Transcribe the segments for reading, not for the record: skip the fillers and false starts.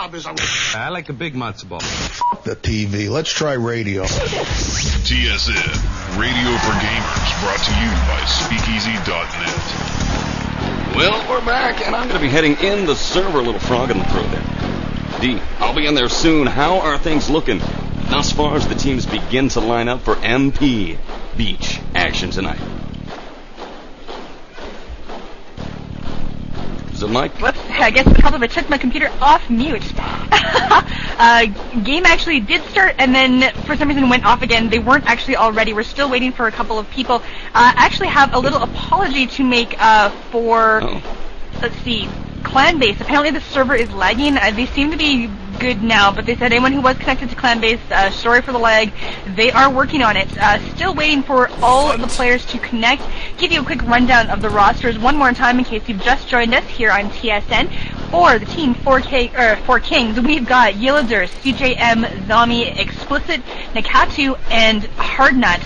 job is a... I like a big matzo ball. F*** the TV. Let's try radio. TSN, Radio for Gamers, brought to you by Speakeasy.net. Well, we're back, and I'm going to be heading in the server, little frog in the throat there. D, I'll be in there soon. How are things looking thus far as the teams begin to line up for MP Beach action tonight? Is it Mike? Whoops, I guess the problem I took my computer off mute. Game actually did start and then for some reason went off again. They weren't actually all ready. We're still waiting for a couple of people. Actually have a little apology to make for, let's see, ClanBase. Apparently the server is lagging. They seem to be good now, but they said anyone who was connected to ClanBase, sorry for the lag. They are working on it. Still waiting for all of the players to connect. Give you a quick rundown of the rosters one more time in case you've just joined us here on TSN. For the team 4Kings, we've got Yellowdur, CJM, Zombie, Explicit, Nakatu, and Hardnut.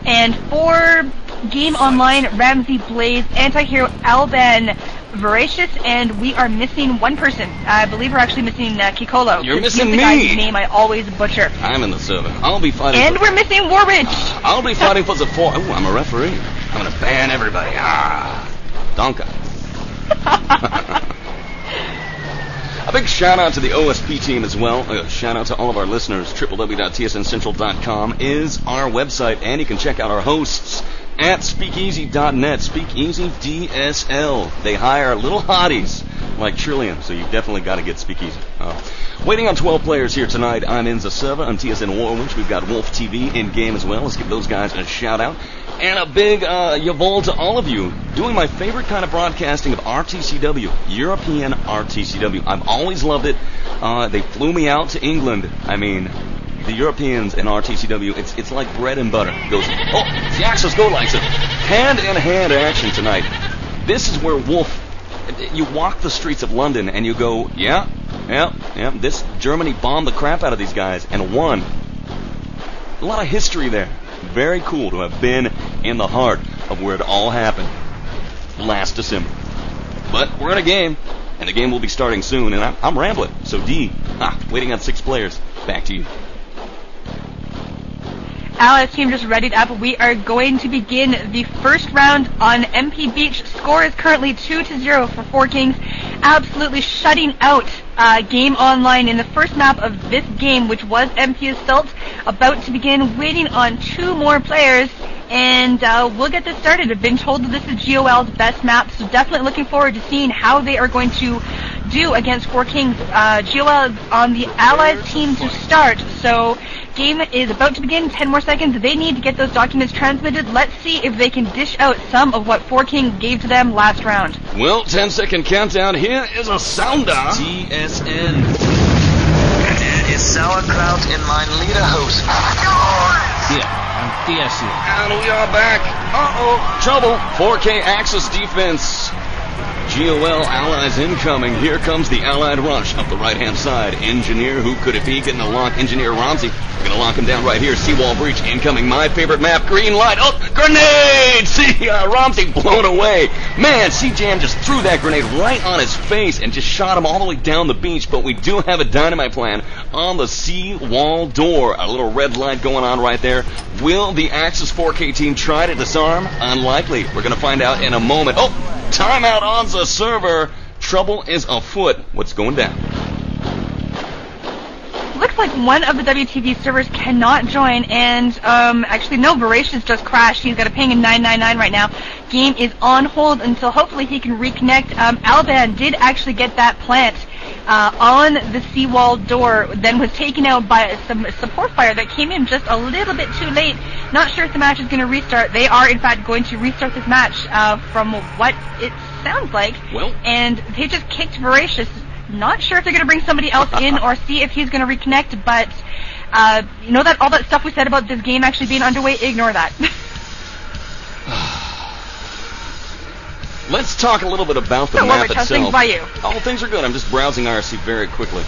And for GameonLine, Ramsey, Blaze, Antihero, Alban, Voracious, and we are missing one person. I believe we're actually missing Kikolo. You're missing me! He's the guy's name I always butcher. I'm in the server. I'll be fighting and we're missing Warwitch! I'll be fighting for the 4... Oh, I'm a referee. I'm going to ban everybody. Donka. A big shout out to the OSP team as well. A shout out to all of our listeners. www.tsncentral.com is our website, and you can check out our hosts at speakeasy.net. Speakeasy DSL. They hire little hotties like Trillium, so you've definitely got to get Speakeasy. Waiting on 12 players here tonight. I'm in the server on TSN Warwitch. We've got Wolf TV in game as well. Let's give those guys a shout out. And a big yavol to all of you. Doing my favorite kind of broadcasting of RTCW, European RTCW. I've always loved it. They flew me out to England. I mean, the Europeans and RTCW, it's like bread and butter. It goes, the Axis Go likes it. Hand-in-hand action tonight. This is where Wolf, you walk the streets of London and you go, yeah, this Germany bombed the crap out of these guys and won. A lot of history there. Very cool to have been in the heart of where it all happened last December. But we're in a game, and the game will be starting soon, and I'm rambling. So D, waiting on 6 players. Back to you. Allies team just readied up. We are going to begin the first round on MP Beach. Score is currently 2-0 for 4Kings. Absolutely shutting out GameonLine in the first map of this game, which was MP Assault. About to begin, waiting on 2 more players, and we'll get this started. I've been told that this is GoL's best map, so definitely looking forward to seeing how they are going to do against 4Kings. GoL on the Allies team to start, so game is about to begin. 10 more seconds. They need to get those documents transmitted. Let's see if they can dish out some of what 4Kings gave to them last round. Well, 10-second countdown. Here is a sounder. TSN. That is Sauerkraut in mein Lederhose. Yeah, I'm TSN. And we are back. Trouble. 4K Axis defense. GOL Allies incoming. Here comes the Allied rush up the right-hand side. Engineer, who could it be? Getting a lock. Engineer Ramsey. Gonna lock him down right here. Seawall breach incoming. My favorite map. Green light. Oh, grenade! See, Ramsey blown away. Man, C-Jam just threw that grenade right on his face and just shot him all the way down the beach. But we do have a dynamite plan on the seawall door. A little red light going on right there. Will the Axis 4K team try to disarm? Unlikely. We're gonna find out in a moment. Oh, timeout on the server. Trouble is afoot. What's going down? Looks like one of the WTV servers cannot join, and actually no, Voracious just crashed. He's got a ping in 999 right now. Game is on hold until hopefully he can reconnect. Alban did actually get that plant on the seawall door, then was taken out by some support fire that came in just a little bit too late. Not sure if the match is going to restart. They are in fact going to restart this match from what it sounds like. Well, and they just kicked Voracious. Not sure if they're going to bring somebody else in or see if he's going to reconnect, but you know that all that stuff we said about this game actually being underway, ignore that. Let's talk a little bit about the map itself. Things by you? Oh, things are good. I'm just browsing IRC very quickly.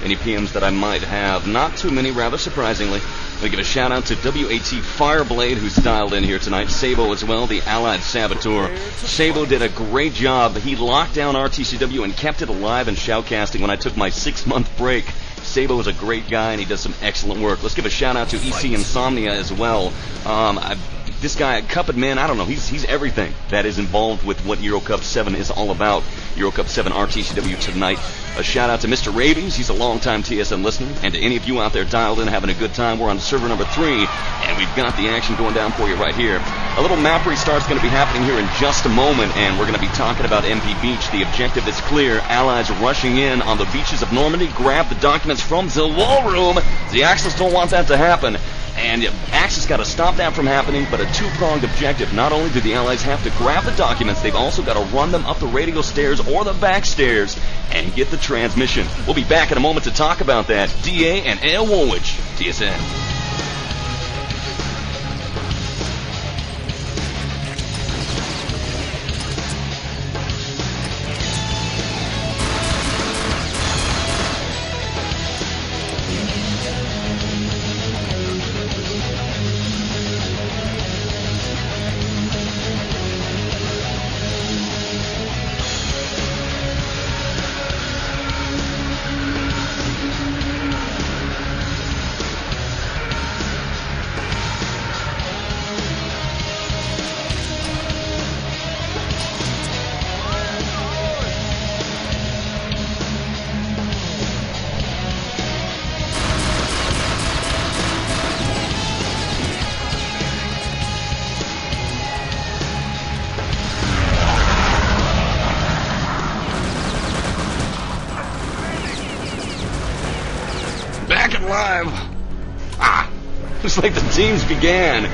Any PMs that I might have. Not too many, rather surprisingly. We give a shout out to WAT Fireblade, who's dialed in here tonight. Sabo as well, the Allied Saboteur. Sabo did a great job. He locked down RTCW and kept it alive in shoutcasting when I took my 6-month break. Sabo is a great guy, and he does some excellent work. Let's give a shout out to EC Insomnia as well. This guy, Cuphead Man, I don't know, he's everything that is involved with what EuroCup 7 is all about. EuroCup 7 RTCW tonight. A shout out to Mr. Ravies, he's a longtime TSN listener, and to any of you out there dialed in having a good time. We're on server number 3, and we've got the action going down for you right here. A little map restart's going to be happening here in just a moment, and we're going to be talking about MP Beach. The objective is clear. Allies rushing in on the beaches of Normandy. Grab the documents from the wall room. The Axis don't want that to happen. And Axis got to stop that from happening, but a two-pronged objective. Not only do the Allies have to grab the documents, they've also got to run them up the radio stairs or the back stairs and get the transmission. We'll be back in a moment to talk about that. DeeAy and Warwitch, TSN. Live. Looks like the teams began.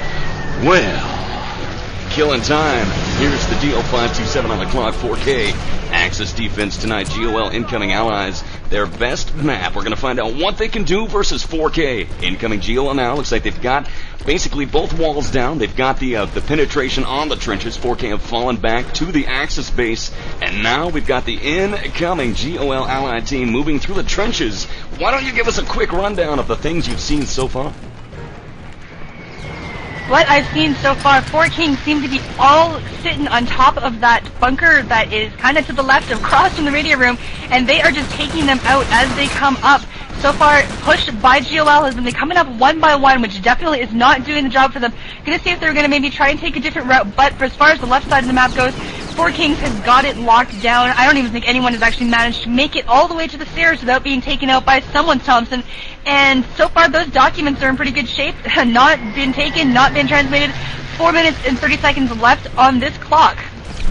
Well, killing time. Here's the deal, 527 on the clock, 4K. Axis defense tonight, GoL incoming Allies. Their best map. We're going to find out what they can do versus 4K. Incoming GoL now. Looks like they've got basically both walls down. They've got the penetration on the trenches. 4K have fallen back to the Axis base. And now we've got the incoming GoL Allied team moving through the trenches. Why don't you give us a quick rundown of the things you've seen so far? What I've seen so far, 4Kings seem to be all sitting on top of that bunker that is kind of to the left across from the radio room, and they are just taking them out as they come up. So far, pushed by GoL has been coming up one by one, which definitely is not doing the job for them. Gonna see if they're gonna maybe try and take a different route, but for as far as the left side of the map goes, 4Kings has got it locked down. I don't even think anyone has actually managed to make it all the way to the stairs without being taken out by someone, Thompson. And so far, those documents are in pretty good shape. Not been taken, not been transmitted. 4 minutes and 30 seconds left on this clock.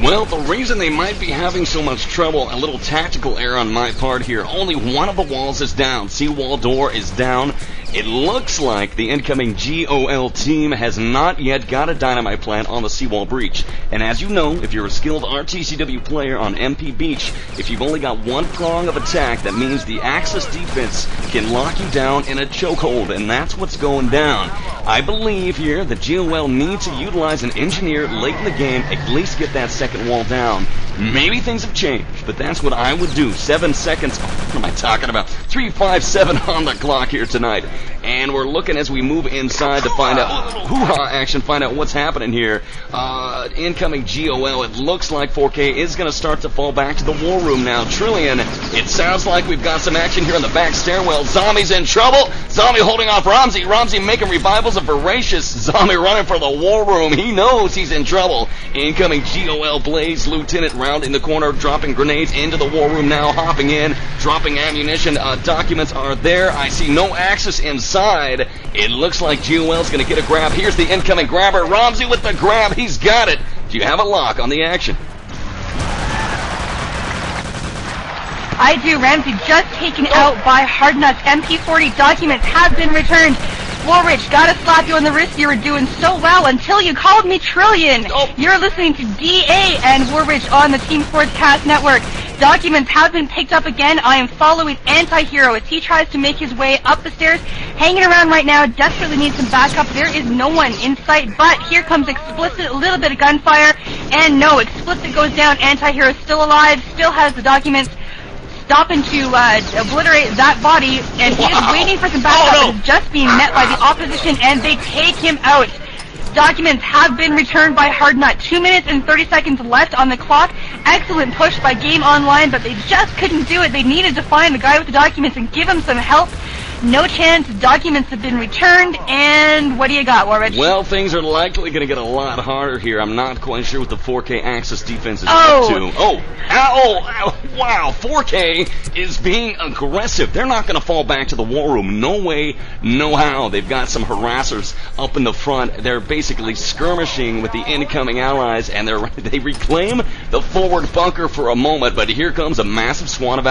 Well, the reason they might be having so much trouble, a little tactical error on my part here, only one of the walls is down. Seawall door is down. It looks like the incoming GoL team has not yet got a dynamite plant on the seawall breach. And as you know, if you're a skilled RTCW player on MP Beach, if you've only got one prong of attack, that means the Axis defense can lock you down in a chokehold, and that's what's going down. I believe here that GoL needs to utilize an engineer late in the game, at least get that second wall down. Maybe things have changed, but that's what I would do. 7 seconds. What am I talking about? 3:57 on the clock here tonight. And we're looking as we move inside to find out, hoo-ha action, find out what's happening here. Incoming GoL, it looks like 4K is going to start to fall back to the war room now. Trillion, it sounds like we've got some action here in the back stairwell. Zombie's in trouble. Zombie holding off Ramsey. Ramsey making revivals of Voracious. Zombie running for the war room. He knows he's in trouble. Incoming GoL Blaze, Lieutenant round in the corner, dropping grenades into the war room now, hopping in, dropping ammunition. Documents are there. I see no Axis inside. It looks like GoL's going to get a grab. Here's the incoming grabber. Ramsey with the grab. He's got it. Do you have a lock on the action? I do. Ramsey just taken out by Hardnuts. MP40 documents have been returned. Warwitch, gotta slap you on the wrist. You were doing so well until you called me Trillion. You're listening to DeeAy and Warwitch on the Team Sportscast Network. Documents have been picked up again. I am following Anti-Hero as he tries to make his way up the stairs. Hanging around right now, desperately needs some backup. There is no one in sight, but here comes Explicit, a little bit of gunfire, and no, Explicit goes down. Anti-Hero still alive, still has the documents. stopping to obliterate that body, and he is waiting for some backup, but is just being met by the opposition, and they take him out. Documents have been returned by Hardnut. 2 minutes and 30 seconds left on the clock. Excellent push by GameonLine, but they just couldn't do it. They needed to find the guy with the documents and give him some help. No chance. Documents have been returned, and what do you got, Warwitch? Well, things are likely going to get a lot harder here. I'm not quite sure what the 4K Axis defense is up to. Wow, 4K is being aggressive. They're not going to fall back to the war room. No way, no how. They've got some harassers up in the front. They're basically skirmishing with the incoming allies, and they reclaim the forward bunker for a moment, but here comes a massive swarm of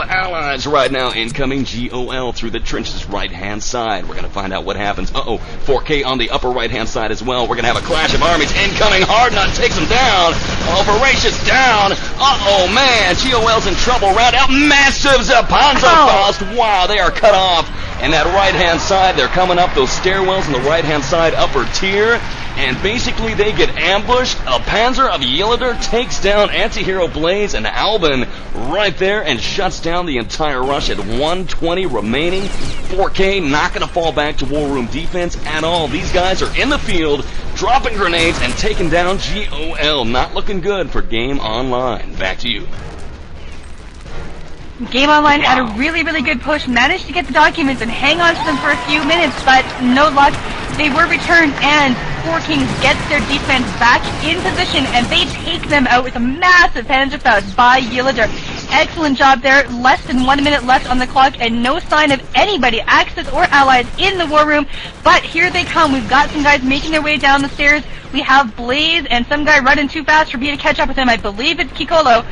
allies right now, incoming GoL through the trenches right-hand side. We're going to find out what happens. 4K on the upper right-hand side as well. We're going to have a clash of armies. Incoming Hardnut takes him down. Voracious down. Man, GoL's in trouble. Round out. Massive Panzerfaust. Wow, they are cut off. And that right-hand side, they're coming up those stairwells on the right-hand side, upper tier. And basically they get ambushed. A Panzer of Yillider takes down Anti-Hero Blaze and Albin right there and shuts down the entire rush at 120 remaining. 4K not going to fall back to war room defense at all. These guys are in the field, dropping grenades and taking down GoL. Not looking good for GameonLine. Back to you. GameonLine had a really, really good push, managed to get the documents and hang on to them for a few minutes, but no luck. They were returned, and 4Kings gets their defense back in position, and they take them out with a massive Panzerfaust by Yillider. Excellent job there. Less than 1 minute left on the clock, and no sign of anybody, Axis or allies, in the war room. But here they come. We've got some guys making their way down the stairs. We have Blaze and some guy running too fast for me to catch up with him. I believe it's Kikolo.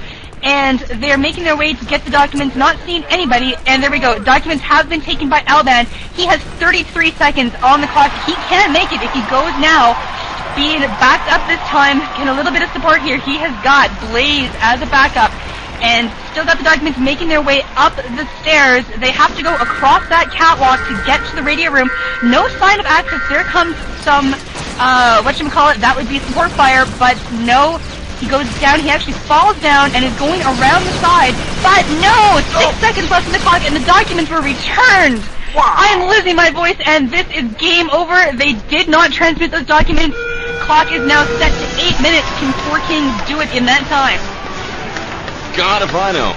And they're making their way to get the documents, not seeing anybody, and there we go. Documents have been taken by Alban. He has 33 seconds on the clock. He can't make it if he goes now. Being backed up this time, getting a little bit of support here. He has got Blaze as a backup, and still got the documents making their way up the stairs. They have to go across that catwalk to get to the radio room. No sign of access. There comes some, whatchamacallit, that would be support fire, but no. He goes down, he actually falls down and is going around the side, but no! 6 seconds left on the clock and the documents were returned! Wow. I am losing my voice and this is game over. They did not transmit those documents. Clock is now set to 8 minutes. Can 4Kings do it in that time? God if I know.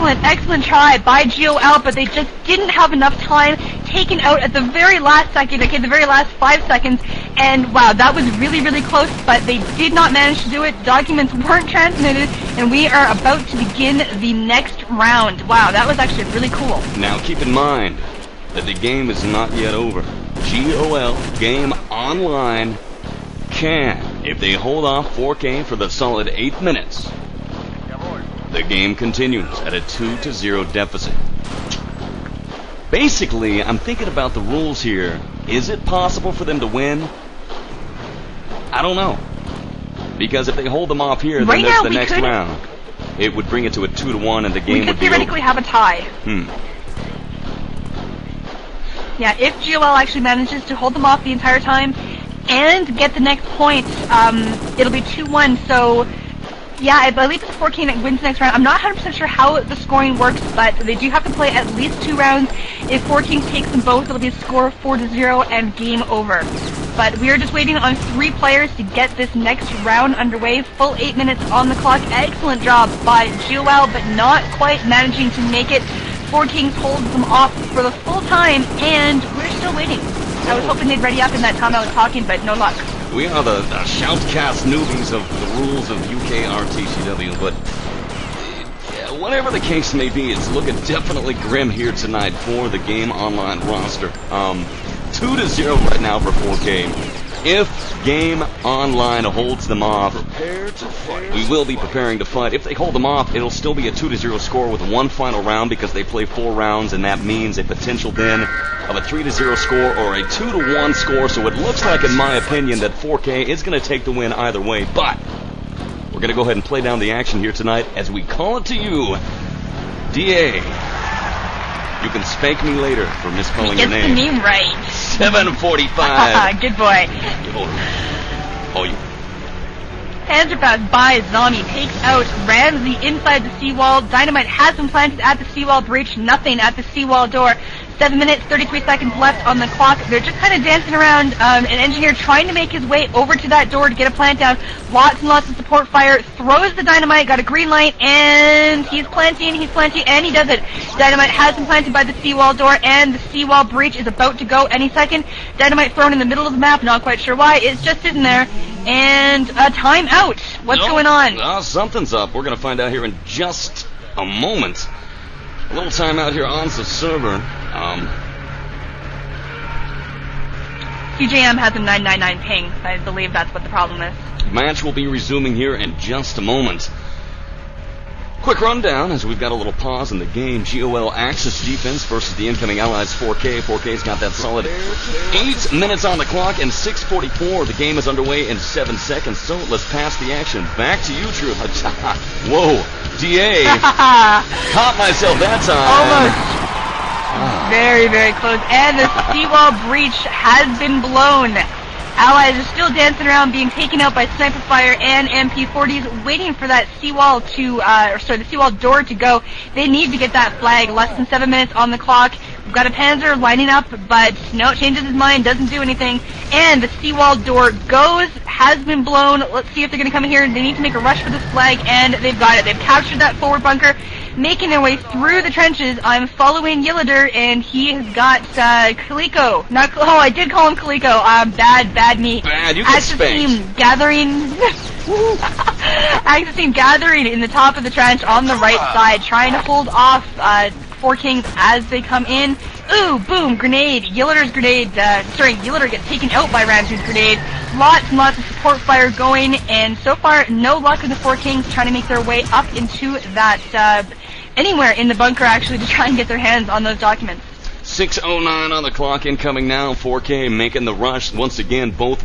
Excellent try by GoL, but they just didn't have enough time. Taken out at the very last second, okay, the very last 5 seconds, and wow, that was really, really close, but they did not manage to do it. Documents weren't transmitted, and we are about to begin the next round. Wow, that was actually really cool. Now keep in mind that the game is not yet over. GoL, GameonLine, can, if they hold off 4K for the solid 8 minutes, the game continues at a 2-0 deficit. Basically, I'm thinking about the rules here. Is it possible for them to win? I don't know. Because if they hold them off here, then there's the next round. It would bring it to a 2-1 and the game would be over. We could theoretically have a tie. Yeah, if GoL actually manages to hold them off the entire time and get the next point, it'll be 2-1, so... Yeah, I believe it's 4K that wins the next round. I'm not 100% sure how the scoring works, but they do have to play at least 2 rounds. If 4Kings takes them both, it'll be a score of 4-0 and game over. But we are just waiting on 3 players to get this next round underway. Full 8 minutes on the clock. Excellent job by GoL, but not quite managing to make it. 4Kings holds them off for the full time, and we're still waiting. I was hoping they'd ready up in that time I was talking, but no luck. We are the Shoutcast newbies of the rules of UK RTCW, but whatever the case may be, it's looking definitely grim here tonight for the GameonLine roster. 2-0 right now for 4K. If GameonLine holds them off, we will be preparing to fight. If they hold them off, it'll still be a 2-0 score with 1 final round because they play 4 rounds, and that means a potential then of a 3-0 score or a 2-1 score. So it looks like, in my opinion, that 4K is going to take the win either way. But we're going to go ahead and play down the action here tonight as we call it to you, DeeAy. You can spank me later for misspelling your name. Get the name right. 7:45. Good boy. Panzerfaust by Zombie takes out Ramsey inside the seawall. Dynamite has been planted at the seawall breach. Nothing at the seawall door. 7 minutes, 33 seconds left on the clock. They're just kind of dancing around. An engineer trying to make his way over to that door to get a plant down. Lots and lots of support fire. Throws the dynamite, got a green light, and he's planting, and he does it. Dynamite has been planted by the seawall door, and the seawall breach is about to go any second. Dynamite thrown in the middle of the map, not quite sure why. It's just sitting there. And a timeout. What's going on? Something's up. We're going to find out here in just a moment. A little timeout here on the server. CJM has a 999 ping. I believe that's what the problem is. Match will be resuming here in just a moment. Quick rundown as we've got a little pause in the game. GoL Axis defense versus the incoming Allies 4K. 4K's got that solid 8 minutes on the clock and 6:44. The game is underway in 7 seconds, so let's pass the action. Back to you, Drew. Whoa, DeeAy. Caught myself that time. Almost. Very, very close. And the seawall breach has been blown. Allies are still dancing around, being taken out by sniper fire and MP40s, waiting for that seawall the seawall door to go. They need to get that flag. Less than 7 minutes on the clock. We've got a Panzer lining up, but no, changes his mind, doesn't do anything. And the seawall door goes, has been blown. Let's see if they're going to come in here. They need to make a rush for this flag, and they've got it. They've captured that forward bunker, making their way through the trenches. I'm following Yillider, and he has got Kaliko. I did call him Kaliko. Bad me. Bad, you get spanked. Axis team gathering in the top of the trench on the right side, trying to hold off 4Kings as they come in. Ooh, boom, grenade. Yillider's grenade, Yillider gets taken out by Ramsey's grenade. Lots and lots of support fire going, and so far, no luck with the 4Kings trying to make their way up into that, anywhere in the bunker, actually, to try and get their hands on those documents. 6:09 on the clock, incoming now. 4K making the rush. Once again, both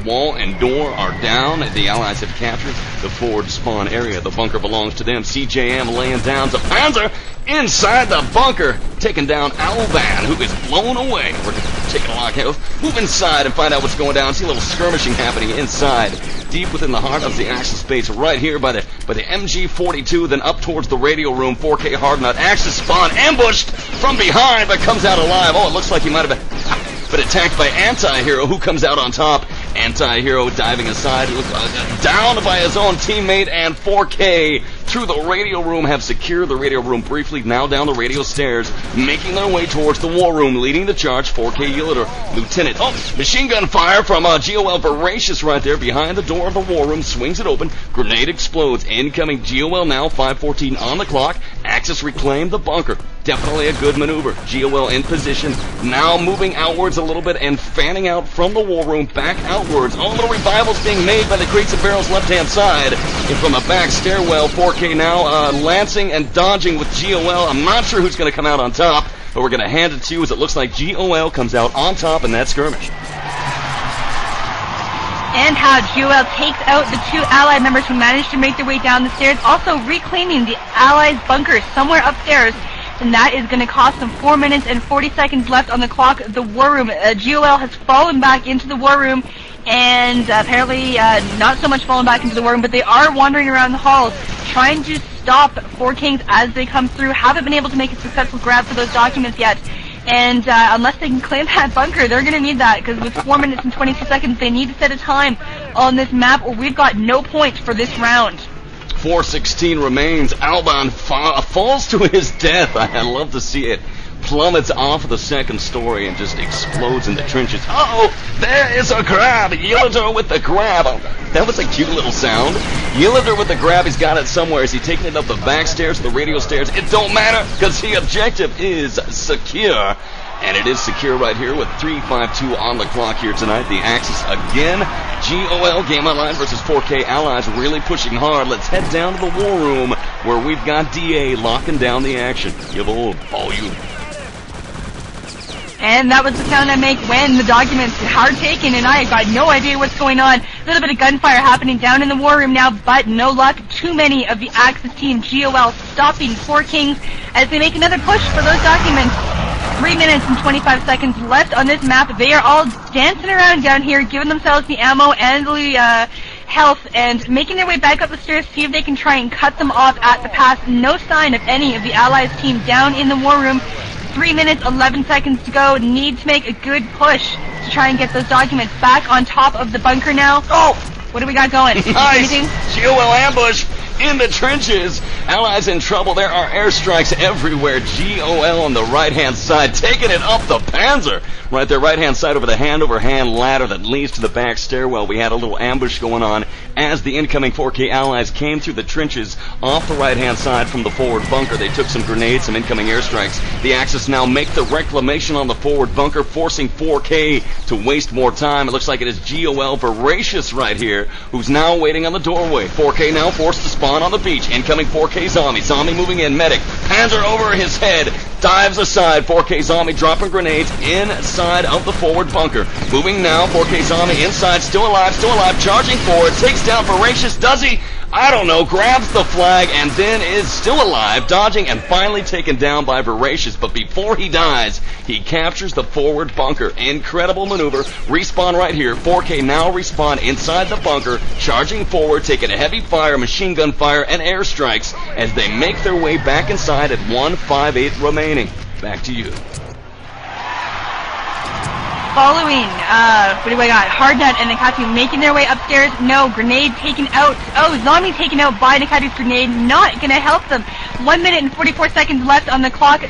wall and door are down. The Allies have captured the forward spawn area. The bunker belongs to them. CJM laying down to Panzer inside the bunker, taking down Alban, who is blown away. We're taking a look. Move inside and find out what's going down. See a little skirmishing happening inside, deep within the heart of the Axis base, right here by the MG42. Then up towards the radio room. 4K Hardnut. Axis spawn ambushed from behind, but comes out alive. Oh, it looks like he might have been attacked by Anti-Hero, who comes out on top. Anti-Hero diving aside, down by his own teammate, and 4K through the radio room have secured the radio room briefly. Now down the radio stairs, making their way towards the war room, leading the charge. 4K Yillider, Lieutenant. Oh, machine gun fire from GoL Voracious right there behind the door of the war room. Swings it open. Grenade explodes. Incoming GoL now. 5:14 on the clock. Axis reclaimed the bunker. Definitely a good maneuver. GoL in position. Now moving outwards a little bit and fanning out from the war room back outwards. Oh, little revivals being made by the crates and barrels left-hand side. And from a back stairwell, 4K now lancing and dodging with GoL. I'm not sure who's going to come out on top, but we're going to hand it to you as it looks like GoL comes out on top in that skirmish. And how GoL takes out the two Allied members who managed to make their way down the stairs, also reclaiming the Allies' bunkers somewhere upstairs. And that is going to cost them 4 minutes and 40 seconds left on the clock. The war room, GoL has fallen back into the war room, and apparently not so much fallen back into the war room, but they are wandering around the halls, trying to stop 4Kings as they come through. Haven't been able to make a successful grab for those documents yet. And unless they can claim that bunker, they're going to need that, because with 4 minutes and 22 seconds, they need to set a time on this map, or we've got no points for this round. 4:16 remains. Alban falls to his death. I love to see it. Plummets off of the second story and just explodes in the trenches. Uh-oh, there is a grab. Yillider with the grab. Oh, that was a cute little sound. Yillider with the grab. He's got it somewhere. Is he taking it up the back stairs, the radio stairs? It don't matter, because the objective is secure. And it is secure right here with 3:52 on the clock here tonight. The Axis again. GoL GameonLine versus 4K Allies really pushing hard. Let's head down to the war room where we've got DeeAy locking down the action. Give all you. And that was the sound I make when the documents are taken, and I got no idea what's going on. A little bit of gunfire happening down in the war room now, but no luck. Too many of the Axis team GoL stopping 4Kings as they make another push for those documents. 3 minutes and 25 seconds left on this map. They are all dancing around down here, giving themselves the ammo and the health and making their way back up the stairs, see if they can try and cut them off at the pass. No sign of any of the Allies team down in the war room. 3 minutes, 11 seconds to go. Need to make a good push to try and get those documents back on top of the bunker now. Oh! What do we got going? Nice! Anything? GoL ambush in the trenches. Allies in trouble. There are airstrikes everywhere. GoL on the right-hand side, taking it up the Panzer. Right there, right-hand side over the hand-over-hand ladder that leads to the back stairwell. We had a little ambush going on as the incoming 4K Allies came through the trenches off the right-hand side from the forward bunker. They took some grenades, some incoming airstrikes. The Axis now make the reclamation on the forward bunker, forcing 4K to waste more time. It looks like it is GoL Voracious right here, who's now waiting on the doorway. 4K now forced to spawn on the beach. Incoming 4K Zombie. Zombie moving in. Medic. Panzer over his head. Dives aside. 4K Zombie dropping grenades inside of the forward bunker. Moving now. 4K Zombie inside. Still alive. Still alive. Charging forward. Takes down Voracious. Does he? I don't know. Grabs the flag and then is still alive. Dodging and finally taken down by Voracious. But before he dies, he captures the forward bunker. Incredible maneuver. Respawn right here. 4K now respawn inside the bunker. Charging forward. Taking a heavy fire, machine gun fire, and airstrikes as they make their way back inside at 1:58 remaining. Back to you. Following, what do we got? Hardnut and Nakatu making their way upstairs. No, grenade taken out. Oh, Zombie taken out by Nakatu's grenade. Not gonna help them. 1 minute and 44 seconds left on the clock.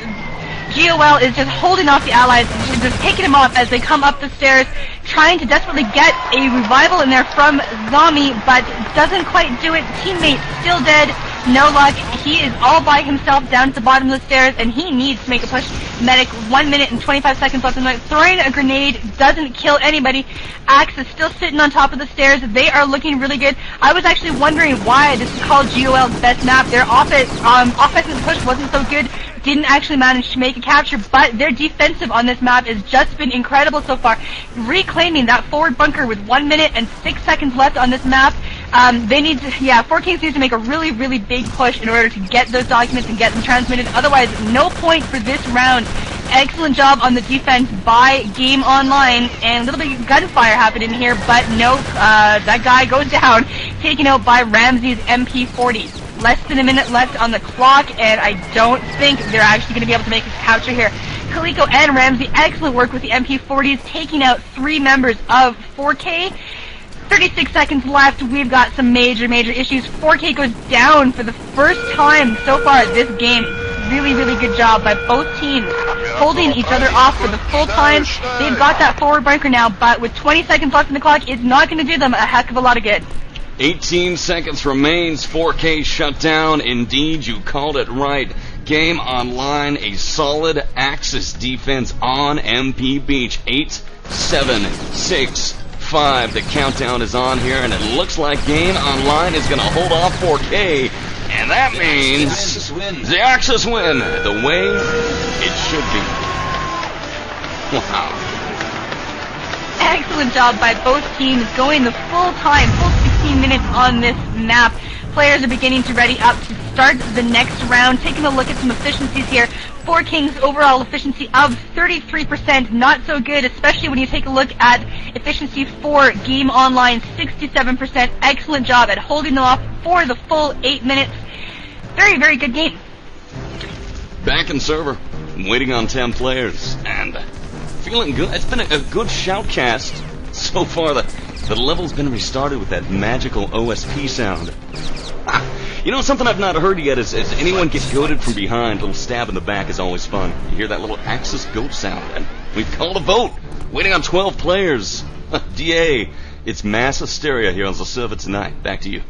GoL is just holding off the Allies, just taking them off as they come up the stairs, trying to desperately get a revival in there from Zombie, but doesn't quite do it. Teammate still dead. No luck. He is all by himself down at the bottom of the stairs, and he needs to make a push. Medic, 1 minute and 25 seconds left in the night. Throwing a grenade doesn't kill anybody. Axe is still sitting on top of the stairs. They are looking really good. I was actually wondering why this is called GoL's best map. Their offensive push wasn't so good. Didn't actually manage to make a capture, but their defensive on this map has just been incredible so far. Reclaiming that forward bunker with 1 minute and 6 seconds left on this map. They need to, 4Kings needs to make a really, really big push in order to get those documents and get them transmitted. Otherwise, no point for this round. Excellent job on the defense by GameonLine, and a little bit of gunfire happened in here, but no, that guy goes down, taken out by Ramsey's MP40. Less than a minute left on the clock, and I don't think they're actually going to be able to make a capture here. Kaliko and Ramsey, excellent work with the MP40s, taking out 3 members of 4K. 36 seconds left. We've got some major issues. 4K goes down for the first time so far this game. Really, really good job by both teams holding each other off for the full time. They've got that forward bunker now, but with 20 seconds left on the clock, it's not going to do them a heck of a lot of good. 18 seconds remains. 4K shut down. Indeed, you called it right. GameonLine, a solid Axis defense on MP Beach. 8, 7, 6, 5. The countdown is on here, and it looks like GameonLine is going to hold off 4K, and that means the Axis win the way it should be. Wow. Excellent job by both teams going the full time, full 16 minutes on this map. Players are beginning to ready up to start the next round. Taking a look at some efficiencies here. 4Kings overall efficiency of 33%, not so good, especially when you take a look at efficiency for GameonLine, 67%. Excellent job at holding them off for the full 8 minutes. Very, very good game. Back in server, waiting on 10 players, and feeling good. It's been a good shoutcast so far. The level's been restarted with that magical OSP sound. You know, something I've not heard yet is anyone get goaded from behind. A little stab in the back is always fun. You hear that little Axis goat sound, and we've called a vote. Waiting on 12 players. DeeAy, it's mass hysteria here on the server tonight. Back to you.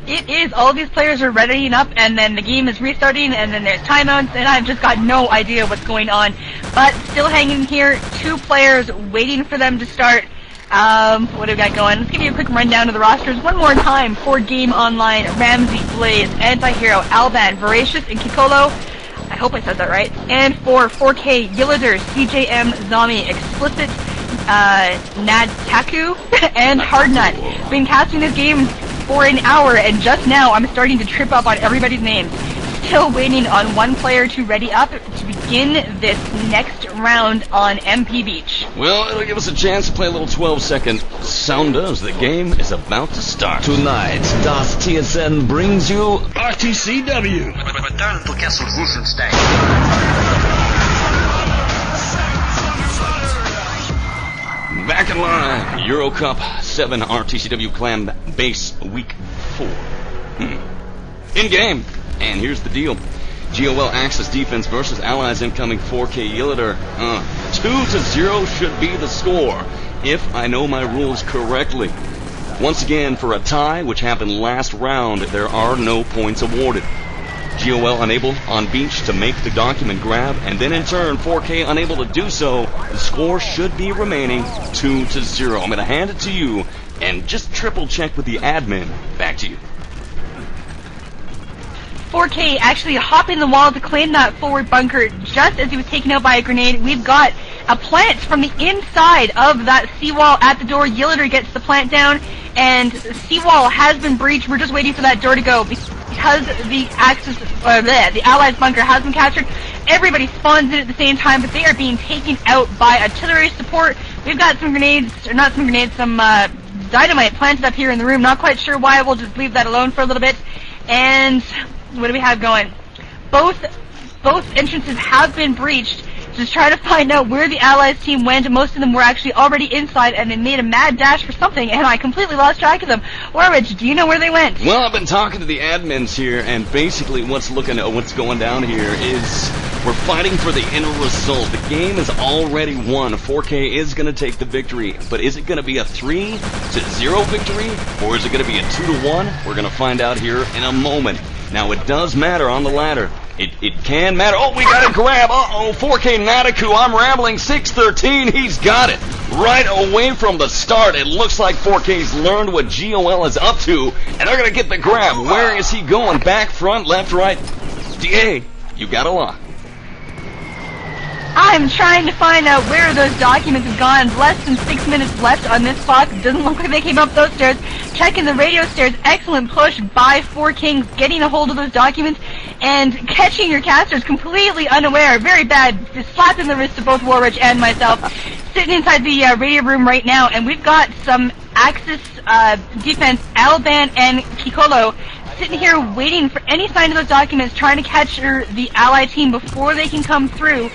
It is. All of these players are readying up, and then the game is restarting, and then there's timeouts, and I've just got no idea what's going on. But still hanging here, 2 players waiting for them to start. What do we got going? Let's give you a quick rundown of the rosters one more time. For GameonLine, Ramsey, Blaze, Antihero, Alban, Voracious, and Kikolo. I hope I said that right. And for 4K, Yillider, CJM, Zombie, Explicit, Nadtaku, and Hardnut. Been casting this game for an hour, and just now I'm starting to trip up on everybody's names. still waiting on one player to ready up to begin this next round on MP Beach. Well, it'll give us a chance to play a little 12-second sounder as the game is about to start. Tonight, Das TSN brings you RTCW. Return to Castle Wolfenstein. Back in line, EuroCup VII RTCW ClanBase Week 4. In game, and here's the deal. GoL Axis defense versus Allies incoming 4K Yilliter. 2-0 should be the score, if I know my rules correctly. Once again, for a tie, which happened last round, there are no points awarded. GoL unable on beach to make the document grab, and then in turn 4K unable to do so. The score should be remaining 2-0. I'm going to hand it to you and just triple check with the admin. Back to you. 4K actually hopping the wall to claim that forward bunker just as he was taken out by a grenade. We've got a plant from the inside of that seawall at the door. Yilliter gets the plant down, and seawall has been breached. We're just waiting for that door to go because the Axis, the Allies bunker has been captured. Everybody spawns in at the same time, but they are being taken out by artillery support. We've got some grenades, or not some grenades, some dynamite planted up here in the room. Not quite sure why. We'll just leave that alone for a little bit. And what do we have going? Both entrances have been breached. Just trying to find out where the Allies team went. Most of them were actually already inside, and they made a mad dash for something, and I completely lost track of them. Warwitch, do you know where they went? Well, I've been talking to the admins here, and basically what's going down here is we're fighting for the end result. The game is already won. 4K is going to take the victory, but is it going to be a 3-0 victory, or is it going to be a 2-1? We're going to find out here in a moment. Now, it does matter on the ladder. It can matter. Oh, we got a grab. Uh-oh, 4K Natiku, I'm rambling. 6-13, he's got it. Right away from the start, it looks like 4K's learned what GoL is up to, and they're going to get the grab. Where is he going? Back, front, left, right? DeeAy, you got a lock. I'm trying to find out where those documents have gone. Less than 6 minutes left on this clock. Doesn't look like they came up those stairs. Checking the radio stairs. Excellent push by 4Kings, getting a hold of those documents and catching your casters completely unaware. Very bad. Just slapping the wrist of both Warwitch and myself. Sitting inside the radio room right now, and we've got some Axis defense, Alban and Piccolo, sitting here waiting for any sign of those documents, trying to catch the Ally team before they can come through.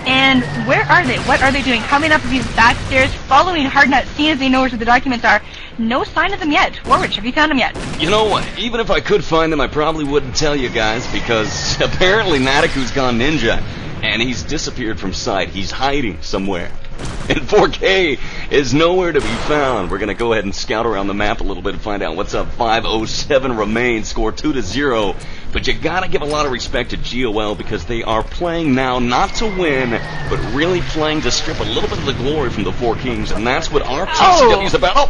And where are they? What are they doing? Coming up these back stairs, following Hardnut, seeing as they know where the documents are. No sign of them yet. Warwitch, have you found them yet? You know what? Even if I could find them, I probably wouldn't tell you guys, because apparently Natiku's gone ninja, and he's disappeared from sight. He's hiding somewhere. And 4K is nowhere to be found. We're going to go ahead and scout around the map a little bit and find out what's up. 5:07 remains, score 2-0. But you got to give a lot of respect to GoL, because they are playing now not to win, but really playing to strip a little bit of the glory from the 4Kings, and that's what RTCW is about.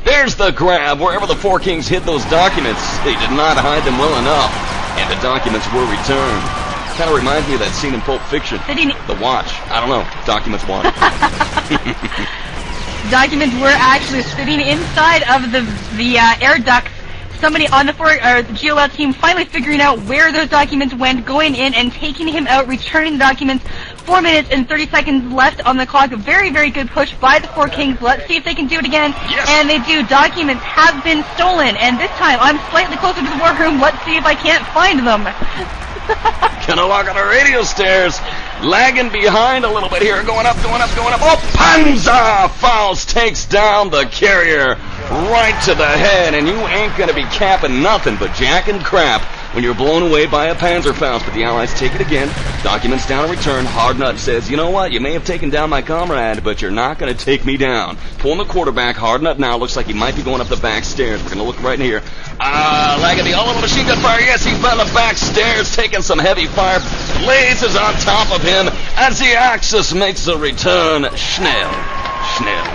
There's the grab. Wherever the 4Kings hid those documents, they did not hide them well enough, and the documents were returned. Kind of reminds me of that scene in Pulp Fiction. The watch. I don't know. Documents watch. Documents were actually sitting inside of the air ducts. Somebody on the GoL team finally figuring out where those documents went, going in and taking him out, returning the documents. 4 minutes and 30 seconds left on the clock. A very, very good push by the 4Kings. Let's see if they can do it again. Yes. And they do. Documents have been stolen. And this time, I'm slightly closer to the war room. Let's see if I can't find them. Gonna lock on the radio stairs. Lagging behind a little bit here. Going up. Oh, Panzer Faust takes down the carrier right to the head. And you ain't gonna be capping nothing but jack and crap when you're blown away by a Panzerfaust. But the Allies take it again. Documents down in return. Hardnut says, you know what? You may have taken down my comrade, but you're not going to take me down. Pulling the quarterback. Hardnut now looks like he might be going up the back stairs. We're going to look right in here. Laggity, all over machine gun fire. Yes, he's on the back stairs, taking some heavy fire. Blazes on top of him as the Axis makes a return. Schnell.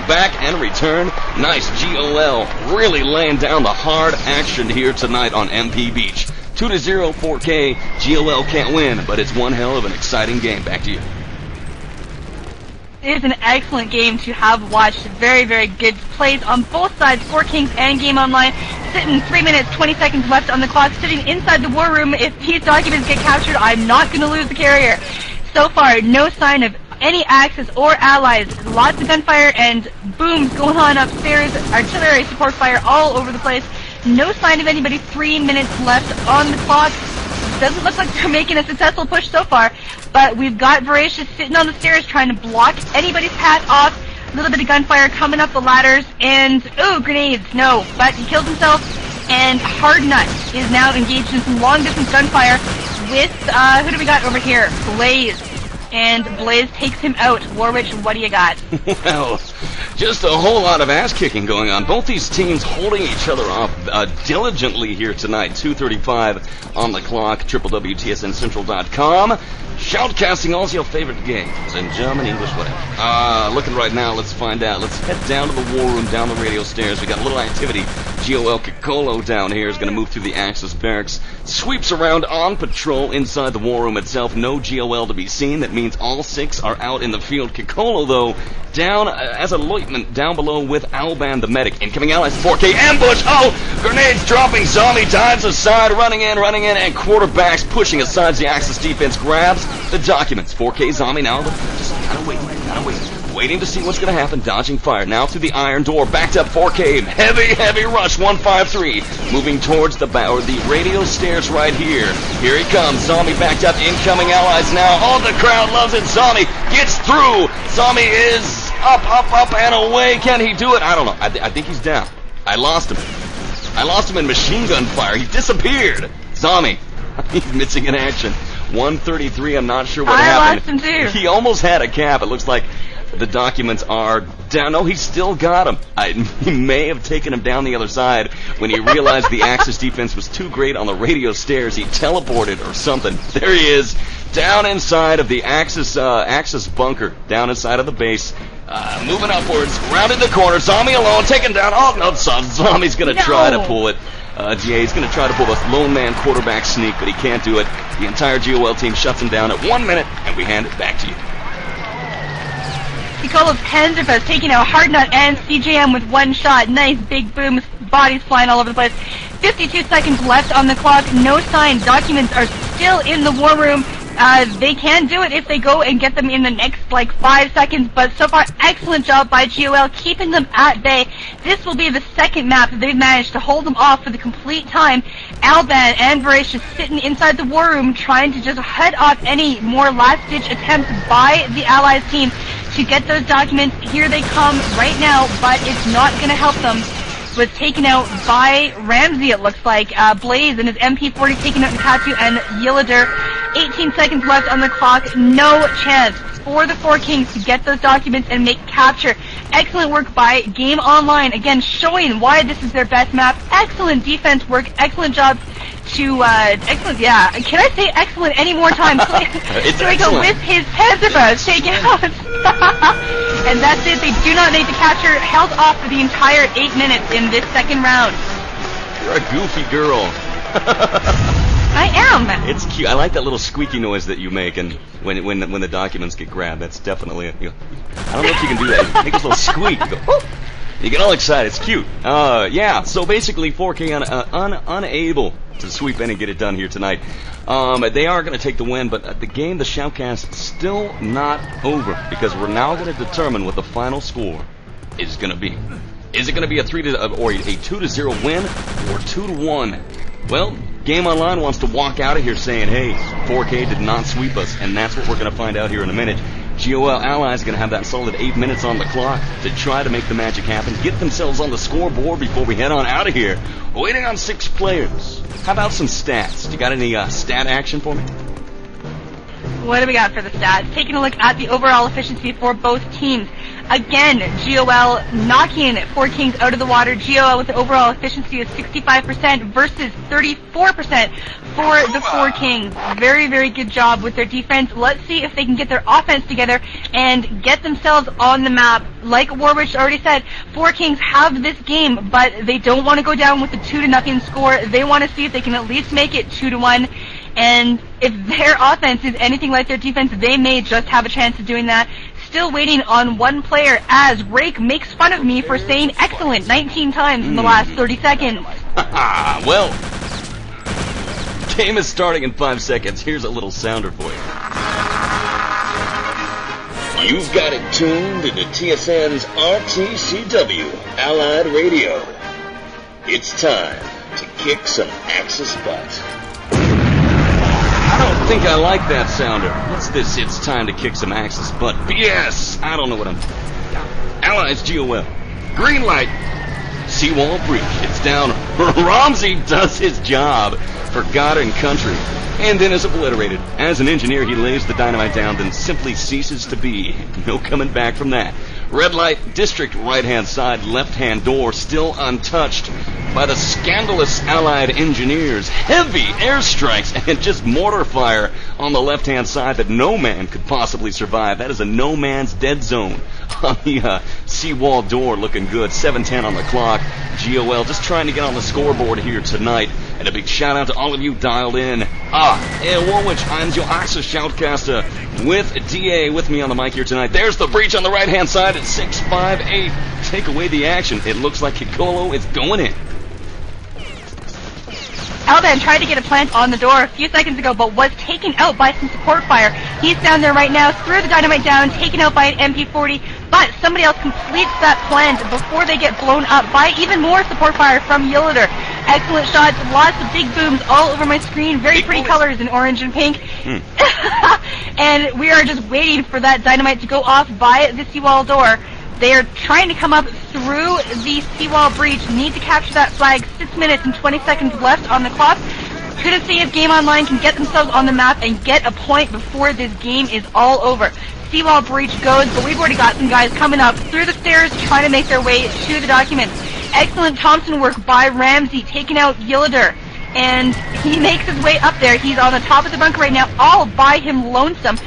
Back and return. Nice GoL. Really laying down the hard action here tonight on MP Beach. 2-0, 4K. GoL can't win, but it's one hell of an exciting game. Back to you. is an excellent game to have watched. Very, very good plays on both sides, 4Kings and GameonLine. Sitting 3 minutes, 20 seconds left on the clock, sitting inside the war room. If these documents get captured, I'm not going to lose the carrier. So far, no sign of any Axis or allies. Lots of gunfire and booms going on upstairs. Artillery support fire all over the place. No sign of anybody. 3 minutes left on the clock. Doesn't look like they're making a successful push so far, but we've got Voracious sitting on the stairs trying to block anybody's path off. A little bit of gunfire coming up the ladders, and, ooh, grenades, no, but he kills himself, and Hard Nut is now engaged in some long-distance gunfire with, who do we got over here? Blaze. And Blaze takes him out. Warwitch, what do you got? Well, just a whole lot of ass-kicking going on. Both these teams holding each other up diligently here tonight. 2:35 on the clock. www.tsncentral.com. Shoutcasting all your favorite games in German, English, whatever. Looking right now, let's find out. Let's head down to the war room, down the radio stairs. We got a little activity. GoL Kikolo down here is going to move through the Axis barracks. Sweeps around on patrol inside the war room itself. No GoL to be seen. That means all 6 are out in the field. Kikolo, though, down as a lieutenant down below with Alban the medic. Incoming allies, 4K ambush. Oh, grenades dropping. Zombie dives aside, running in, and quarterbacks pushing aside. The Axis defense grabs the documents. 4K zombie now, just gotta wait. Waiting to see what's gonna happen. Dodging fire. Now through the iron door. Backed up 4K. Heavy rush. 153. Moving towards the radio stairs right here. Here he comes. Zombie backed up. Incoming allies now. Oh, the crowd loves it. Zombie gets through. Zombie is up and away. Can he do it? I don't know. I think he's down. I lost him in machine gun fire. He disappeared. Zombie. He's missing in action. 133. I'm not sure what happened. I lost him too. He almost had a cap. It looks like the documents are down. No, he's still got him. He may have taken him down the other side when he realized the Axis defense was too great on the radio stairs. He teleported or something. There he is, down inside of the Axis bunker, down inside of the base. Moving upwards, rounded the corner. Zombie alone, taken down. Oh, no, Zombie's going to try to pull it. DeeAy's going to try to pull the lone man quarterback sneak, but he can't do it. The entire GoL team shuts him down at 1 minute, and we hand it back to you. Kikolo's Panzerfaust taking out Hard Nut and CJM with one shot. Nice big booms, bodies flying all over the place. 52 seconds left on the clock. No sign. Documents are still in the war room. They can do it if they go and get them in the next, 5 seconds, but so far, excellent job by GoL, keeping them at bay. This will be the second map that they've managed to hold them off for the complete time. Alban and Voracious sitting inside the war room, trying to just head off any more last-ditch attempts by the Allies team to get those documents. Here they come right now, but it's not going to help them. Was taken out by Ramsey, it looks like. Blaze and his MP40 taken out in Katu and Yillader. 18 seconds left on the clock. No chance for the 4Kings to get those documents and make capture. Excellent work by GameonLine. Again, showing why this is their best map. Excellent defense work. Excellent job to, excellent, yeah. Can I say excellent any more times? It's so we go with his Panzerfaust taken out. And that's it. They do not make the capture. Held off for the entire 8 minutes in this second round. You're a goofy girl. I am. It's cute. I like that little squeaky noise that you make, and when the documents get grabbed. That's definitely. I don't know if you can do that. Make a little squeak. You go, you get all excited. It's cute. Yeah. So basically, 4K unable to sweep in and get it done here tonight. They are going to take the win, but the game, the Shoutcast, still not over, because we're now going to determine what the final score is going to be. Is it going to be a 2-0 win, or 2-1? Well, GameonLine wants to walk out of here saying, hey, 4K did not sweep us, and that's what we're going to find out here in a minute. GoL Allies are going to have that solid 8 minutes on the clock to try to make the magic happen, get themselves on the scoreboard before we head on out of here. Waiting on 6 players. How about some stats? You got any stat action for me? What do we got for the stats? Taking a look at the overall efficiency for both teams. Again, GoL knocking 4Kings out of the water. GoL with the overall efficiency of 65% versus 34% for the 4Kings. Very, very good job with their defense. Let's see if they can get their offense together and get themselves on the map. Like Warwitch already said, 4Kings have this game, but they don't want to go down with a 2-0 score. They want to see if they can at least make it 2-1. And if their offense is anything like their defense, they may just have a chance of doing that. still waiting on one player as Rake makes fun of me for saying excellent 19 times in the last 30 seconds. Well, game is starting in 5 seconds. Here's a little sounder for you. You've got it tuned into TSN's RTCW Allied Radio. It's time to kick some Axis butt. I don't think I like that sounder. What's this? It's time to kick some Axis butt. BS! I don't know what I'm... Allies GOL. Green light. Seawall breach. It's down. Ramsey does his job for God and country, and then is obliterated. As an engineer, he lays the dynamite down, then simply ceases to be. No coming back from that. Red light, district right-hand side, left-hand door, still untouched by the scandalous Allied engineers. Heavy airstrikes and just mortar fire on the left-hand side that no man could possibly survive. That is a no-man's dead zone on the seawall door, looking good. 7:10 on the clock. GOL just trying to get on the scoreboard here tonight. And a big shout-out to all of you dialed in. Warwitch, I'm your Axis Shoutcaster with DeeAy with me on the mic here tonight. There's the breach on the right-hand side at 658. Take away the action. It looks like Kikolo is going in. Alban tried to get a plant on the door a few seconds ago, but was taken out by some support fire. He's down there right now, threw the dynamite down, taken out by an MP40, but somebody else completes that plant before they get blown up by even more support fire from Yillider. Excellent shots, lots of big booms all over my screen, very pretty colors in orange and pink. And we are just waiting for that dynamite to go off by the seawall door. They are trying to come up through the seawall breach, need to capture that flag. 6 minutes and 20 seconds left on the clock. Gonna see if GameonLine can get themselves on the map and get a point before this game is all over. Seawall breach goes, but we've already got some guys coming up through the stairs trying to make their way to the documents. Excellent Thompson work by Ramsey, taking out Yillider. And he makes his way up there. He's on the top of the bunker right now, all by him lonesome,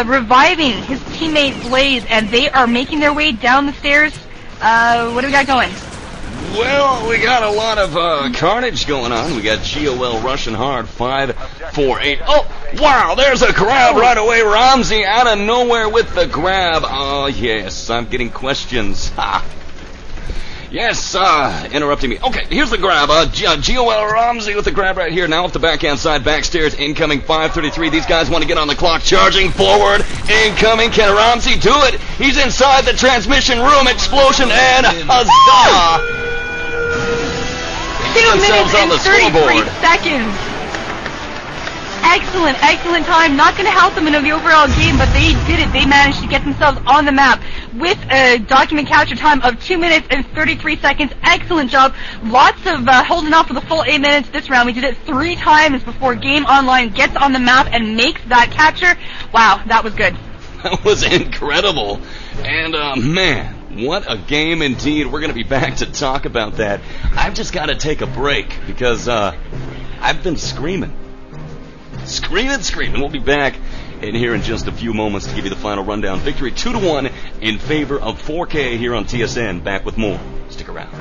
reviving his teammate Blaze, and they are making their way down the stairs. What do we got going? Well, we got a lot of carnage going on. We got GOL rushing hard, 5-4-8. Oh, wow, there's a grab right away. Ramsey out of nowhere with the grab. Oh, yes, I'm getting questions. Ha. Yes, interrupting me. Okay, here's the grab. GOL Ramsey with the grab right here. Now off the backhand side, backstairs, incoming 5:33. These guys want to get on the clock, charging forward, incoming. Can Ramsey do it? He's inside the transmission room. Explosion and huzzah! 2 minutes and 33 seconds. Excellent time. Not going to help them in the overall game, but they did it. They managed to get themselves on the map with a document capture time of 2 minutes and 33 seconds. Excellent job. Lots of holding off for the full 8 minutes this round. We did it 3 times before GameonLine gets on the map and makes that capture. Wow, that was good. That was incredible. And, man, what a game indeed. We're going to be back to talk about that. I've just got to take a break because I've been screaming. Screaming. We'll be back in here in just a few moments to give you the final rundown. Victory 2-1 in favor of 4K here on TSN. Back with more. Stick around.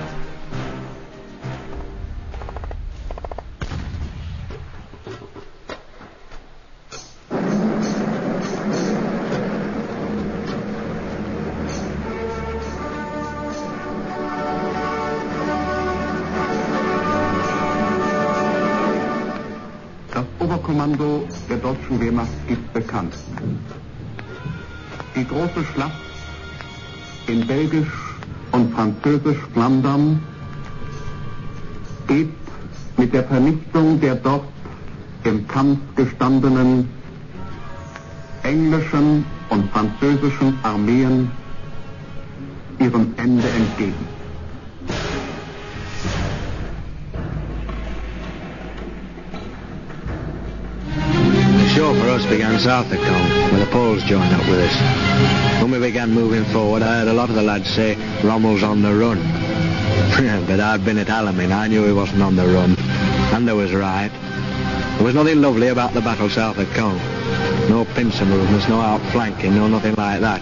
Oberkommando der deutschen Wehrmacht ist bekannt. Die große Schlacht in Belgisch und Französisch Flandern geht mit der Vernichtung der dort im Kampf gestandenen englischen und französischen Armeen ihrem Ende entgegen. The show for us began south of Cone, where the Poles joined up with us. When we began moving forward, I heard a lot of the lads say Rommel's on the run. But I'd been at Alamein, I knew he wasn't on the run. And they was right. There was nothing lovely about the battle south of Cone. No pincer movements, no outflanking, no nothing like that.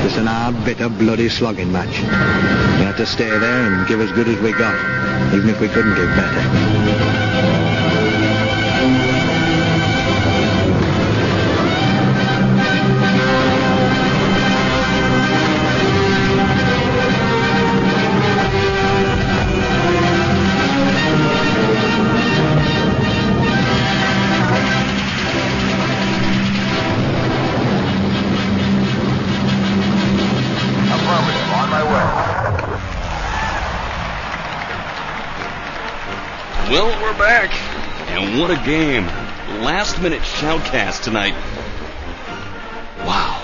Just an hard, bitter, bloody slogging match. We had to stay there and give as good as we got, even if we couldn't give better. we're back. And what a game. Last-minute Shoutcast tonight. Wow.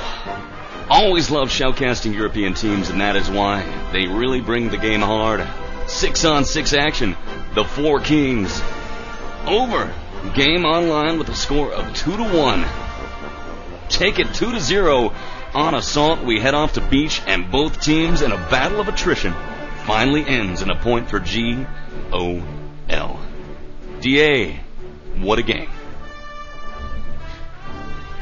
Always love shoutcasting European teams, and that is why they really bring the game hard. 6-on-6 action. The 4Kings. Over. GameonLine with a score of 2-1. Take it 2-0 on Assault. We head off to Beach, and both teams in a battle of attrition finally ends in a point for GoL. DeeAy, what a game.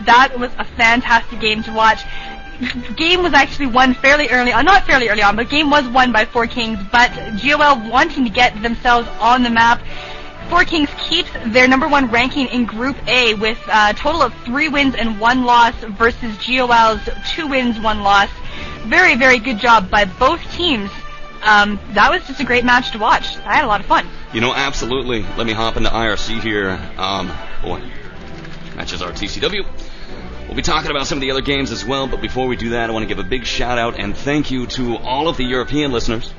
That was a fantastic game to watch. Game was actually won fairly early on, not fairly early on, but game was won by 4Kings, but GoL wanting to get themselves on the map. 4Kings keeps their number 1 ranking in Group A with a total of 3 wins and 1 loss versus GoL's 2 wins, 1 loss. Very, very good job by both teams. That was just a great match to watch. I had a lot of fun. You know, absolutely. Let me hop into IRC here. Matches RTCW. We'll be talking about some of the other games as well, but before we do that, I want to give a big shout out and thank you to all of the European listeners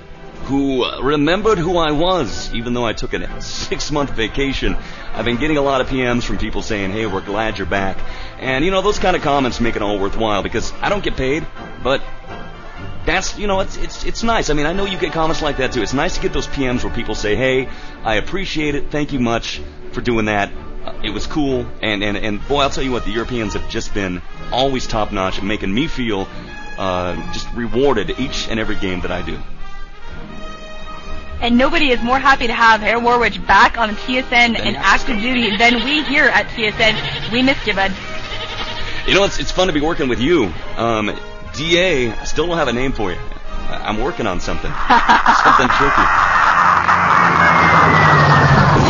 who remembered who I was, even though I took a 6-month vacation. I've been getting a lot of PMs from people saying, hey, we're glad you're back. And, you know, those kind of comments make it all worthwhile, because I don't get paid, but that's, you know, it's nice. I mean, I know you get comments like that too. It's nice to get those PMs where people say, hey, I appreciate it, thank you much for doing that. It was cool, and boy, I'll tell you what, the Europeans have just been always top-notch and making me feel just rewarded each and every game that I do. And nobody is more happy to have Herr Warwitch back on TSN and active duty than we here at TSN. We missed you, bud. You know, it's fun to be working with you. DeeAy, I still don't have a name for you. I'm working on something. Something tricky.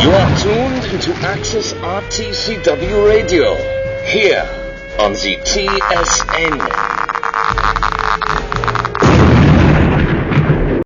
You are tuned to Access RTCW Radio, here on the TSN.